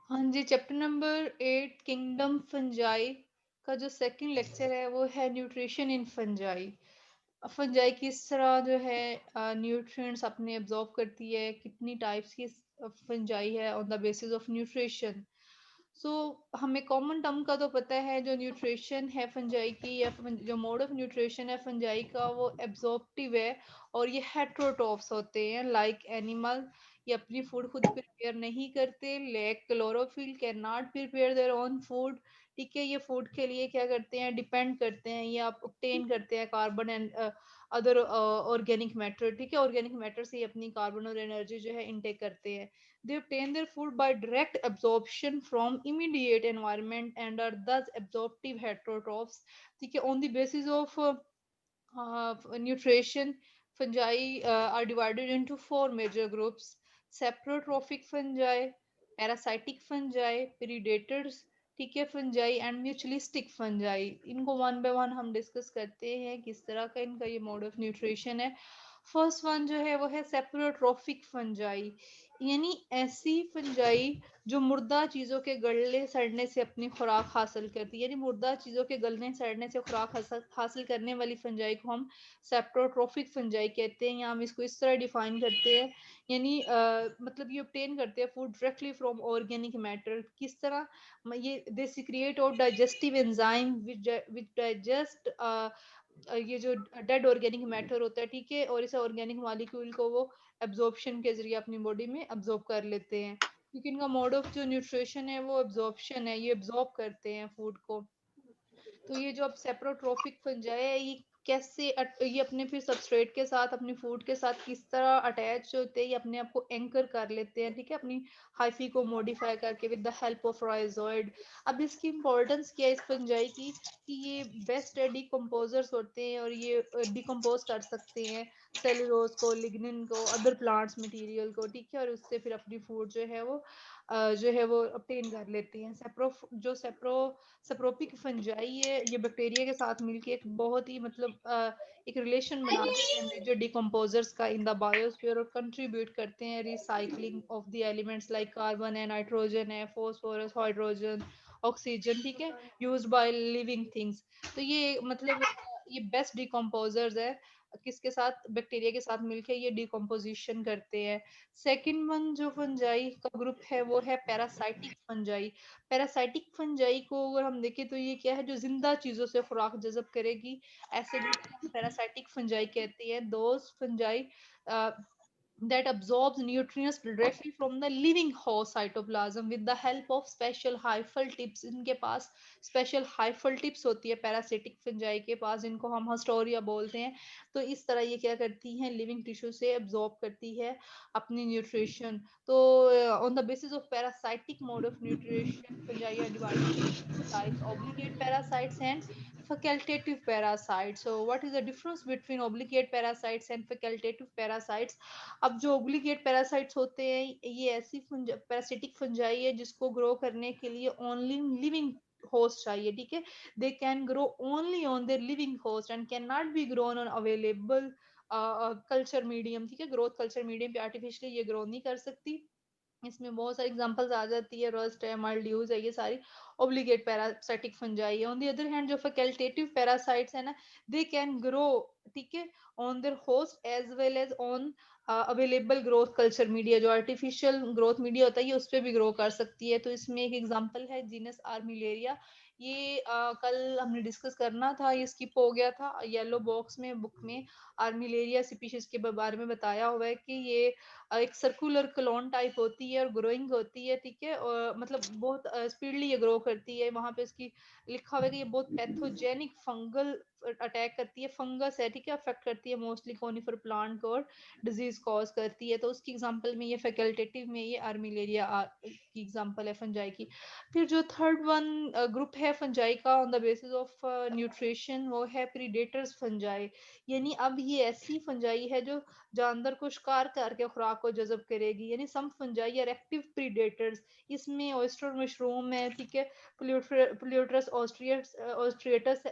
हाँ जी, chapter number 8 kingdom fungi का जो सेकंड लेक्चर है वो है न्यूट्रिशन इन फंजाई। फंजाई किस तरह जो है न्यूट्रिएंट्स अपने एब्जॉर्ब करती है, कितनी टाइप्स की फंजाई है on the basis of nutrition. So हमें कॉमन टर्म का तो पता है, जो न्यूट्रिशन है फंजाई की या जो मोड ऑफ न्यूट्रिशन है फंजाई का वो एब्जॉर्प्टिव है और ये हेट्रोट्रॉफ्स होते हैं लाइक एनिमल। ये अपनी फूड खुद प्रिपेयर नहीं करते, lack chlorophyll, can not prepare their own food. ठीक है, ये फूड के लिए क्या करते हैं, डिपेंड करते हैं या ऑब्टेन करते हैं carbon and other organic matter. ठीक है, ऑर्गेनिक मैटर से ही अपनी कार्बन और एनर्जी जो है इनटेक करते हैं। They obtain their food by direct absorption from immediate environment and are thus absorptive heterotrophs. ठीक है, on the basis of nutrition, fungi are divided into four major groups: saprotrophic fungi, parasitic fungi, predators, ठीक है, fungi and mutualistic fungi। इनको one by one हम discuss करते हैं किस तरह का इनका ये मोड ऑफ न्यूट्रिशन है। फर्स्ट वन जो है वो है सेप्रोट्रोफिक फंजाई, यानी ऐसी फंजाई जो मुर्दा चीजों के गलने सड़ने से अपनी खुराक हासिल करती है। यानी मुर्दा चीजों के गलने सड़ने से खुराक हासिल करने वाली फंजाई को हम सेप्रोट्रोफिक फंजाई कहते हैं, या हम इसको इस तरह डिफाइन करते हैं। यानी मतलब ये obtain करते हैं food directly from organic matter. किस तरह? ये दे सिक्रिएट और डाइजेस्टिव एंजाइम विच डाइजेस्ट ये जो डेड ऑर्गेनिक मैटर होता है, ठीक है, और इस ऑर्गेनिक मॉलिक्यूल को वो एब्जॉर्प्शन के जरिए अपनी बॉडी में एब्जॉर्ब कर लेते हैं, क्योंकि इनका मोड ऑफ जो न्यूट्रिशन है वो एब्जॉर्प्शन है, ये एब्जॉर्ब करते हैं फूड को। तो ये जो अब सेप्रोट्रोफिक फंजाई है, ये कैसे ये अपने फिर सबस्ट्रेट के साथ, अपनी फूड के साथ किस तरह अटैच होते हैं, ये अपने आप को एंकर कर लेते हैं, ठीक है, अपनी हाइफी को मॉडिफाई करके with the help of rhizoid. अब इसकी इंपॉर्टेंस क्या है इस फंजाई की, कि ये बेस्ट डिकम्पोजर्स होते हैं और ये डिकम्पोज कर सकते हैं सेलुलोज को, लिग्निन को, अदर प्लांट्स मटेरियल को, ठीक है, और उससे फिर अपनी फूड जो है वो obtain कर लेती हैं। सेप्रोपिक फंजाई है, ये बैक्टीरिया के साथ मिलके एक बहुत ही मतलब एक रिलेशन बनाते हैं मेजर डिकम्पोजर्स का इन द बायोस्फीयर, और कंट्रीब्यूट करते हैं recycling of the elements like carbon है, नाइट्रोजन है, फॉस्फोरस, हाइड्रोजन, ऑक्सीजन, ठीक है, यूज्ड बाय लिविंग थिंग्स। तो ये मतलब ये बेस्ट डिकम्पोजर्स है, किसके साथ, बैक्टीरिया के साथ मिलके ये डिकम्पोजिशन करते हैं। सेकंड वन जो फंजाई का ग्रुप है वो है पैरासाइटिक फंजाई। पैरासाइटिक फंजाई को अगर हम देखें तो ये क्या है, जो जिंदा चीजों से खुराक जज़ब करेगी, ऐसे ग्रुप को हम पैरासाइटिक फंजाई कहते हैं। Those fungi that absorbs nutrients directly from the living host cytoplasm with the help of special hyphal tips। इनके पास स्पेशल हाइफल टिप्स होती है पैरासिटिक फंजाई के पास, जिनको हम हस्टोरिया बोलते हैं। तो इस तरह ये क्या करती हैं, लिविंग टिश्यू से एब्जॉर्ब करती है अपनी न्यूट्रिशन। तो on the basis of parasitic mode of nutrition, fungi are divided into two types: obligate parasites and facultative parasites. So what is the difference between obligate parasites and facultative parasites? अब जो obligate parasites होते हैं, ये ऐसी parasitic fungi है जिसको grow करने के लिए ओनली लिविंग होस्ट चाहिए, ठीक है। दे can grow only on their living host and can not be grown on available culture medium, ठीक है, ग्रोथ कल्चर मीडियम पे आर्टिफिशियली ये ग्रो नहीं कर सकती। इसमें बहुत सारी एग्जांपल्स आ जाती है, रस्ट है, माइल्ड्यूज है, ये सारी ओब्लिगेट पैरासाइटिक फंजाई है। ऑन द अदर हैंड जो फैकल्टेटिव पैरासाइट्स है ना, दे कैन ग्रो, ठीक है, on their host as well as on available growth culture media. जो आर्टिफिशियल ग्रोथ मीडिया होता है ये उस पर भी ग्रो कर सकती है। तो इसमें एक एग्जांपल है जीनस आर्मिलेरिया। ये कल हमने डिस्कस करना था, ये स्किप हो गया था, येलो बॉक्स में बुक में आर्मिलेरिया स्पीशीज के बारे में बताया हुआ है कि ये एक सर्कुलर क्लोन टाइप होती है और ग्रोइंग होती है, ठीक है, और मतलब बहुत स्पीडली ये ग्रो करती है। वहां पे इसकी लिखा हुआ है कि ये बहुत पैथोजेनिक फंगल अटैक करती है, फंगस है, ठीक है, अफेक्ट करती है मोस्टली कॉनिफर प्लांट को और डिजीज कॉज करती है। तो उसकी एग्जांपल में ये फैकल्टेटिव में ये आर्मिलेरिया की एग्जांपल है फंजाई की। फिर जो थर्ड वन ग्रुप है फंजाई का on the basis of nutrition, वो है प्रीडेटर्स फंजाई। यानी अब ये ऐसी फंजाई है जो जानवर को शिकार करके खुराक को जज़ब करेगी। यानी सम फंजाई आर एक्टिव प्रीडेटर्स। इसमें ऑयस्टर मशरूम है, ठीक है, प्लूट्रस ऑस्ट्रियटस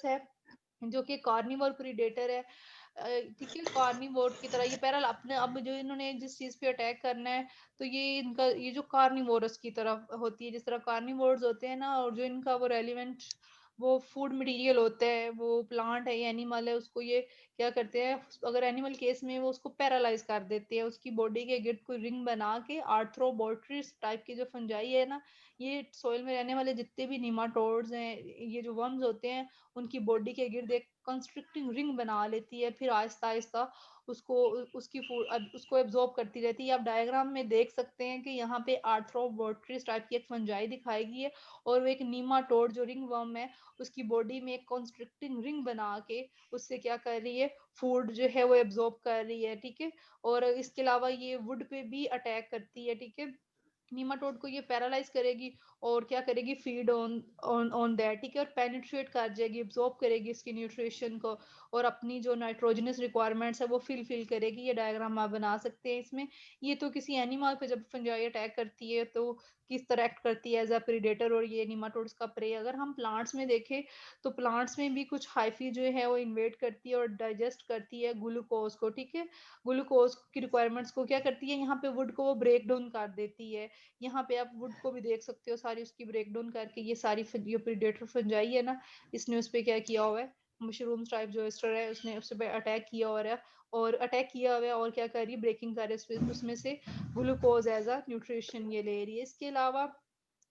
है जो कि कार्निवोर प्रीडेटर है। ठीक है, कार्निवोर की तरह ये पैरा अपने, अब जो इन्होंने जिस चीज पे अटैक करना है तो ये इनका ये जो कार्निवोरस की तरफ होती है, जिस तरह कार्निवोर्स होते हैं ना, और जो इनका वो रेलिवेंट वो फूड मटेरियल होता है, वो प्लांट है या एनिमल है, उसको ये क्या करते हैं, अगर एनिमल केस में वो उसको पैरालाइज कर देते हैं, उसकी बॉडी के गिर्द कोई रिंग बना के आर्थ्रोबोट्रिस टाइप की जो फंजाई है ना, ये सॉइल में रहने वाले जितने भी निमाटोड्स हैं, ये जो वर्म्स होते हैं, उनकी बॉडी के गिर्द एक कंस्ट्रक्टिंग रिंग बना लेती है, फिर आहिस्ता आहिस्ता उसको उसकी उसको एब्जॉर्ब करती रहती है। आप डायग्राम में देख सकते हैं कि यहाँ पे आर्थ्रोबोट्रिस टाइप की एक फंजाई दिखाई गई है, और वो एक नीमाटोड जो रिंग वर्म है, उसकी बॉडी में एक कंस्ट्रक्टिंग रिंग बना के उससे क्या कर रही है, फूड जो है वो एब्जॉर्ब कर रही है, ठीक है। और इसके अलावा ये वुड पे भी अटैक करती है, ठीक है। नीमाटोड को ये पैरालाइज करेगी और क्या करेगी, feed on on on that, ठीक है, और पेनिट्रेट कर जाएगी, एब्जॉर्ब करेगी इसकी न्यूट्रिशन को, और अपनी जो नाइट्रोजनस रिक्वायरमेंट्स है वो फिल करेगी। ये डायग्राम आप बना सकते हैं इसमें। ये तो किसी एनिमल पे जब फंजाई अटैक करती है तो किस तरह एक्ट करती है एज अ प्रीडेटर, और ये निमाटोड्स का प्रे। अगर हम प्लांट्स में देखें तो प्लांट्स में भी कुछ हाइफी जो है वो इन्वेट करती है और डाइजेस्ट करती है ग्लूकोज को, ठीक है। ग्लूकोज की रिक्वायरमेंट्स को क्या करती है, यहाँ पे वुड को वो ब्रेक डाउन कर देती है। यहाँ पे आप वुड को भी देख सकते हो, सारी उसकी ब्रेक डाउन करके ये सारी ये प्रीडेटर फंजाई है ना, इसने उस पे क्या किया हुआ है, मशरूम टाइप जो एस्टर है उसने उस पे अटैक किया हो रहा है, और अटैक किया हुआ है, और क्या कर रही है, ब्रेकिंग कर रही है उसमें से ग्लूकोज एज अ न्यूट्रिशन ये ले रही है। इसके अलावा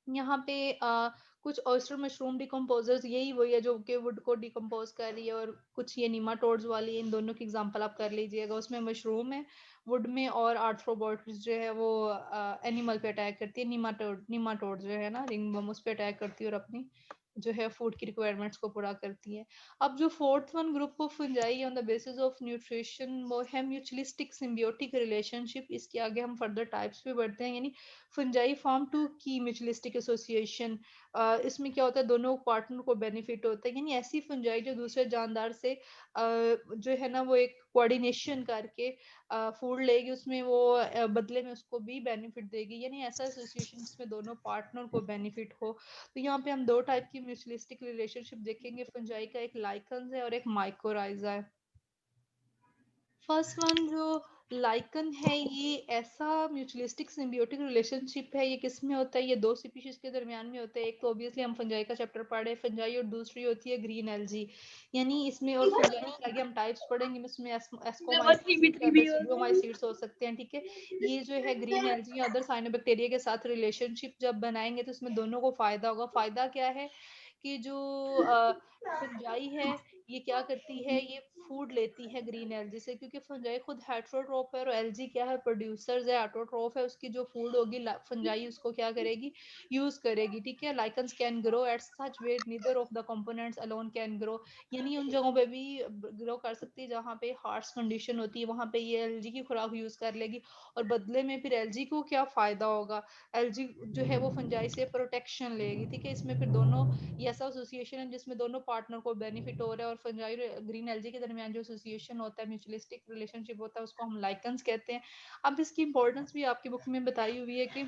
यहाँ पे कुछ ऑयस्टर मशरूम डिकम्पोजर्स, यही वही है जो कि वुड को डिकम्पोज कर रही है, और कुछ ये निमाटोड्स वाली है, इन दोनों की एग्जांपल आप कर लीजिएगा। उसमें मशरूम है वुड में, और आर्थ्रोबोट्स जो है वो एनिमल पे अटैक करती है, निमाटोड जो है ना रिंगवर्म, उस पे अटैक करती है और अपनी जो है फूड की रिक्वायरमेंट्स को पूरा करती है। अब जो fourth one group of fungi on the basis of nutrition, वो है म्यूचुअलिस्टिक सिम्बियोटिक रिलेशनशिप। इसके आगे हम फर्दर टाइप्स पे बढ़ते हैं, यानी फंजाई फॉर्म टू की म्यूचुअलिस्टिक एसोसिएशन। इसमें क्या होता है, दोनों पार्टनर को बेनिफिट होता है, यानी ऐसी फंजाई जो दूसरे जानदार से जो है ना वो एक कोऑर्डिनेशन करके फूड लेगी, उसमें वो बदले में उसको भी बेनिफिट देगी, यानी ऐसा एसोसिएशन जिसमें दोनों पार्टनर को बेनिफिट हो। तो यहाँ पे हम दो टाइप की म्यूचुअलिस्टिक रिलेशनशिप देखेंगे फंजाई का, एक लाइकन्स है और एक माइकोराइजा है। फर्स्ट वन जो लाइकन है, ये ऐसा म्यूचुअलिस्टिक सिम्बियोटिक रिलेशनशिप है, ये किस में होता है, ये दो स्पीशीज के दरमियान में होता है। एक तो ऑब्वियसली हम फंजाई का चैप्टर पढ़े फंजाई, और दूसरी होती है ग्रीन एल्जी। यानी इसमें, और फंजाई के आगे हम टाइप्स पढ़ेंगे, इसमें एस्कोमाइसीट्स या बेसिडियोमाइसीट्स हो सकते हैं, ठीक है। ये जो है ग्रीन एल्जी या अदर साइनोबैक्टीरिया के साथ रिलेशनशिप जब बनाएंगे तो इसमें दोनों को फायदा होगा। फायदा क्या है कि जो फंजाई है ये क्या करती है, ये फूड लेती है ग्रीन एल्गी से, क्योंकि फंजाई खुद हेटरोट्रोफ है और एल्गी क्या है, प्रोड्यूसर्स है, ऑटोट्रोफ है। उसकी जो फूड होगी फंजाई उसको क्या करेगी, यूज करेगी, ठीक है। Lichens can grow at such way neither of the components alone can grow, यानी उन जगहों पे भी ग्रो कर सकती है जहाँ पे हार्श कंडीशन होती है, वहां पे ये एल्गी की खुराक यूज कर लेगी। और बदले में फिर एल्गी को क्या फायदा होगा, एल्गी जो है वो फंजाई से प्रोटेक्शन लेगी, ठीक है। इसमें फिर दोनों, ये ऐसा एसोसिएशन है जिसमें दोनों पार्टनर को बेनिफिट हो रहा है। और फंजाई ग्रीन एल्गी के दरमियान जो एसोसिएशन होता है, म्यूचुअलिस्टिक रिलेशनशिप होता है, उसको हम लाइकन्स कहते हैं। अब इसकी इंपॉर्टेंस भी आपकी बुक में बताई हुई है कि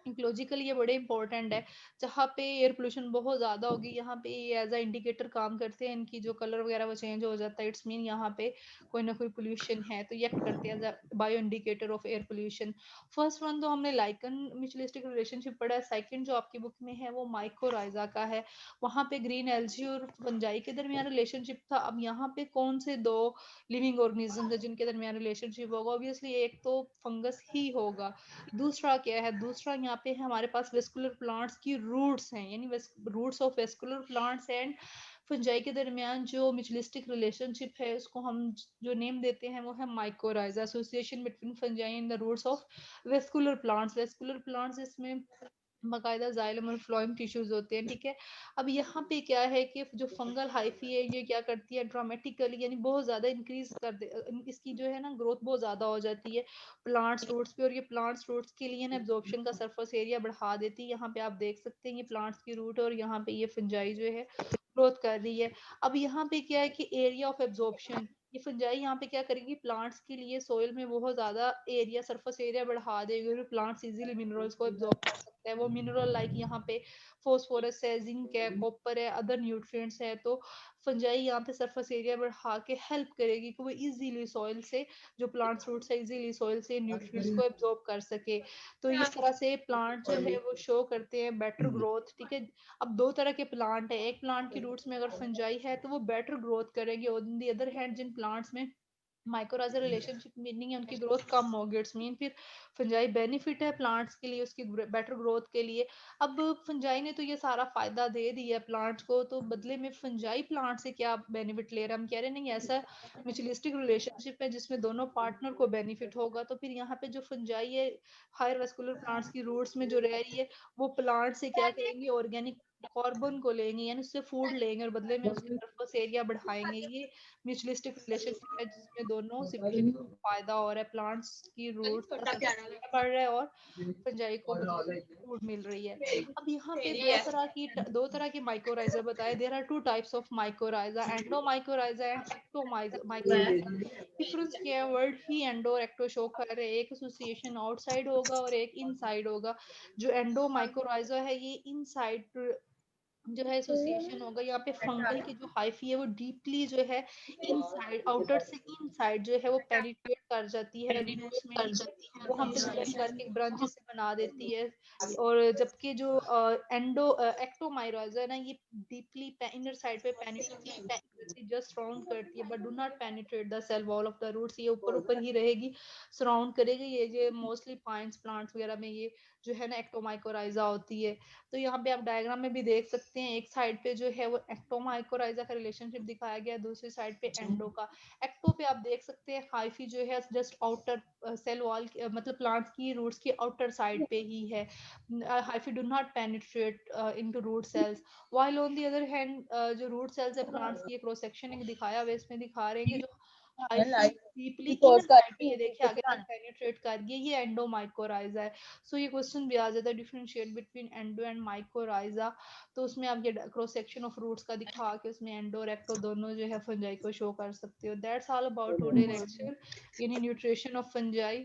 इकोलॉजिकली ये बड़े इंपॉर्टेंट है। जहाँ पे एयर पोल्यूशन बहुत ज्यादा होगी, यहाँ पे ये एज अ इंडिकेटर काम करते हैं, इनकी जो कलर वगैरह वो चेंज हो जाता है, इट्स मीन यहाँ पे कोई ना कोई पोल्यूशन है, तो ये एक्ट करते हैं as a bio indicator of air pollution. First one तो हमने लाइकन म्यूचुअलिस्टिक रिलेशनशिप पढ़ा है। सेकंड जो आपकी बुक में है वो माइकोराइजा का है, वहां पे ग्रीन एल्गी और फंजाई के दरमियान रिलेशनशिप था। अब यहाँ पे कौन से दो लिविंग ऑर्गेनिज्म है जिनके दरमियान रिलेशनशिप होगा, ऑब्वियसली एक तो फंगस ही होगा। दूसरा क्या है, दूसरा यहाँ पे है हमारे पास वेस्कुलर प्लांट्स की रूट्स हैं, यानी roots of vascular plants and fungi के दरमियान जो म्यूचुअलिस्टिक रिलेशनशिप है उसको हम जो नेम देते हैं वो है mycorrhiza, association between fungi and the roots of vascular plants. Vascular plants इसमें बाकायदा जाइलम और फ्लोएम टिश्यूज होते हैं, ठीक है। अब यहाँ पे क्या है कि जो फंगल हाइफी है ये क्या करती है, ड्रामेटिकली यानी बहुत ज्यादा इंक्रीज कर दे, इसकी जो है ना ग्रोथ बहुत ज्यादा हो जाती है प्लांट्स रूट्स पे, और ये प्लांट्स रूट्स के लिए ना एब्जॉर्प्शन का सरफेस एरिया बढ़ा देती है। यहाँ पे आप देख सकते हैं ये प्लांट्स की रूट, और यहाँ पे ये फंजाई जो है ग्रोथ कर रही है। अब यहाँ पे क्या है कि एरिया ऑफ एब्जॉर्प्शन, ये फंजाई यहाँ पे क्या करेगी, प्लांट्स के लिए सोइल में बहुत ज्यादा एरिया, सरफेस एरिया बढ़ा देगी, और प्लांट्स इजीली मिनरल्स को एब्जॉर्ब सकता है। वो मिनरल लाइक यहाँ पे फास्फोरस है, जिंक है, कॉपर है, अदर न्यूट्रिएंट्स है, तो फंजाई यहाँ पे सरफेस एरिया बढ़ा के हेल्प करेगी कि वो इजीली सॉइल से, जो प्लांट्स रूट्स है, इजीली सॉइल से न्यूट्रिएंट्स को एब्जॉर्ब कर सके। तो इस तरह से प्लांट जो है वो शो करते हैं बेटर ग्रोथ, ठीक है। अब दो तरह के प्लांट है, एक प्लांट की रूट्स में अगर फंजाई है तो वो बेटर ग्रोथ करेंगे, ऑन दी अदर हैंड जिन प्लांट्स में माइक्रोराइजा रिलेशनशिप मीनिंग है उनकी ग्रोथ कम होगी, इट्स मीन फिर फंजाई बेनिफिट है प्लांट्स के लिए, उसकी बेटर ग्रोथ के लिए। अब फंजाई ने तो ये सारा फायदा दे दिया है प्लांट्स को, तो बदले में फंजाई प्लांट से क्या बेनिफिट ले रहा है, हम कह रहे हैं नहीं, ऐसा म्यूचुअलिस्टिक रिलेशनशिप है जिसमें दोनों पार्टनर को बेनिफिट होगा। तो फिर यहाँ पे जो फंजाई है हायर वेस्कुलर प्लांट्स की रूट्स में जो रह रही है, वो प्लांट से क्या करेंगे, ऑर्गेनिक कार्बन को लेंगे, यानी उससे फूड लेंगे और बदले में उसके सरफेस एरिया बढ़ाएंगे। ये म्यूचुअलिस्टिक रिलेशनशिप है जिसमें दोनों सिंपली फायदा हो रहा है, प्लांट्स की रूट्स का सरफेस एरिया बढ़ रहा है और फंजाई को बदले में फूड मिल रही है। अब यहाँ पे दो तरह की माइक्रोराइजा बताए, there are two types of mycorrhiza, endomycorrhiza and ectomycorrhiza. Difference क्या है, वर्ड ही एंडो और एक्टो शो कर रहे हैं, एक एसोसिएशन आउटसाइड होगा और एक इनसाइड होगा। जो एंडोमाइक्रोराइजा है ये इनसाइड जो है एसोसिएशन होगा, यहाँ पे फंगल की जो हाइफी है वो डीपली जो है इनसाइड, आउटर से इनसाइड जो है वो पेनिट्रेट कर जाती है रूट्स में, ठीक है। वहां पे स्टेम करके ब्रांचेस से बना देती है। और जबकि जो एंडो एक्टोमाइरोइजा है ना, ये डीपली इनर साइड पे पेनिट्रेट जस्ट सराउंड करती है but do not penetrate the cell wall of the roots, ये ऊपर ऊपर ही रहेगी, सराउंड करेगी। ये मोस्टली पाइंस प्लांट्स वगैरह में ये जो है ना एक्टोमाइकोराइजा होती है। तो यहाँ पे आप डायग्राम में भी देख सकते हैं, एक साइड पे जो है वो एक्टोमाइकोराइजा का रिलेशनशिप दिखाया गया है, दूसरी साइड पे एंडो का। एक्टो पे आप देख सकते हैं हाइफी जो है जस्ट आउटर सेल वॉल, मतलब प्लांट्स की रूट्स की आउटर साइड पे ही है। Hyphae do not penetrate into root cells, while on the other hand जो रूट सेल्स है प्लांट्स की, क्रॉस सेक्शन एक दिखाया हुआ है, इसमें दिखा रहे हैं कि जो हाइफी डीपली इनर साइड पे, ये देखिए आगे तक पेनिट्रेट कर गई, ये एंडोमाइकोराइजा है। सो ये क्वेश्चन भी आ जाता है differentiate between endo and mycorrhiza, तो उसमें आप ये क्रॉस सेक्शन ऑफ रूट्स का दिखा के उसमें एंडो और एक्टो दोनों जो है फंजाई को शो कर सकते हो। That's all about today lecture, यानी न्यूट्रिशन ऑफ फंजाई।